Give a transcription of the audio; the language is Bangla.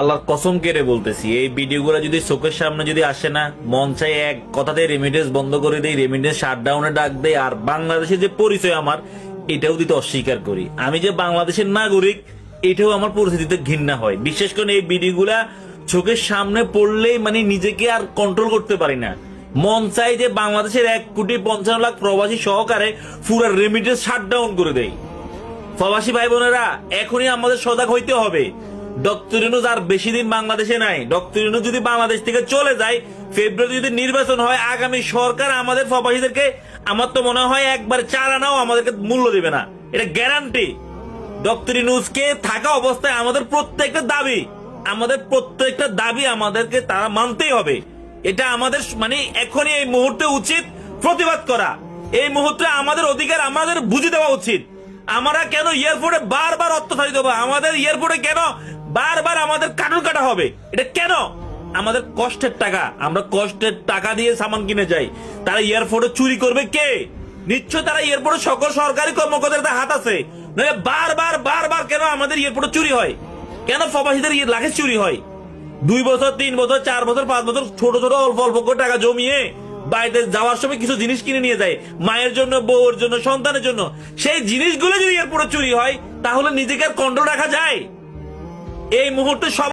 আল্লাহর কসম কেড়ে বলতেছি, এই ভিডিওগুলো যদি চোখের সামনে যদি আসে না, মন চাই এক কথাতে রেমিটেন্স বন্ধ করে দেই, রেমিটেন্স শাটডাউনে ডাক দেয়, আর বাংলাদেশের যে পরিচয় আমার এটাও দিতে অস্বীকার করি। আমি যে বাংলাদেশের নাগরিক এটাও আমার পরিস্থিতিতে ঘৃণা হয়। বিশেষ করে এই ভিডিওগুলা চোখের সামনে পড়লেই মানে নিজেকে আর কন্ট্রোল করতে পারি না। মন চাই যে বাংলাদেশের 1,55,00,000 প্রবাসী সহকারে পুরো রেমিটেন্স শাটডাউন করে দেয়। প্রবাসী ভাই বোনেরা, এখনই আমাদের সজাগ হইতে হবে। ডক্টর ইউনূস আর বেশি দিন বাংলাদেশে নাই। ডক্টর ইউনূস যদি বাংলাদেশ থেকে চলে যায়, ফেব্রুয়ারি যদি নির্বাচন হয়, আগামী সরকার আমাদের প্রবাসীদেরকে আমার তো মনে হয় একবার 4 আনাও আমাদেরকে মূল্য দেবে না, এটা গ্যারান্টি। ডক্টর ইউনূসকে থাকা অবস্থায় আমাদের প্রত্যেকটা দাবি আমাদেরকে তারা মানতেই হবে। এটা আমাদের মানে এখনই এই মুহূর্তে উচিত প্রতিবাদ করা। এই মুহূর্তে আমাদের অধিকার আমাদের বুঝে দেওয়া উচিত। আমরা কেন এয়ারপোর্টে বারবার অত্যাচারিত হবে? আমাদের এয়ারপোর্টে কেন বারবার আমাদের কাটুর কাটা হবে? এটা কেন? আমাদের কষ্টের টাকা, আমরা কষ্টের টাকা দিয়ে সামান কিনে যাই। তারা এয়ারপোর্টে চুরি করবে কে? নিশ্চয় তারা এয়ারপোর্টে সকল সরকারি কর্মকর্তাদের হাত আছে। নইলে বারবার বারবার কেন আমাদের এয়ারপোর্টে চুরি হয়? কেন প্রবাসীদের লাগেজ চুরি হয়? 2 বছর 3 বছর 4 বছর 5 বছর ছোট ছোট অল্প অল্প করে টাকা জমিয়ে বাড়িতে যাওয়ার সময় কিছু জিনিস কিনে নিয়ে যায়, মায়ের জন্য, বউর জন্য, সন্তানের জন্য। সেই জিনিসগুলো যদি এরপরে চুরি হয়, তাহলে নিজেকে আর কন্ট্রোল রাখা যায়? এই মুহূর্তে সব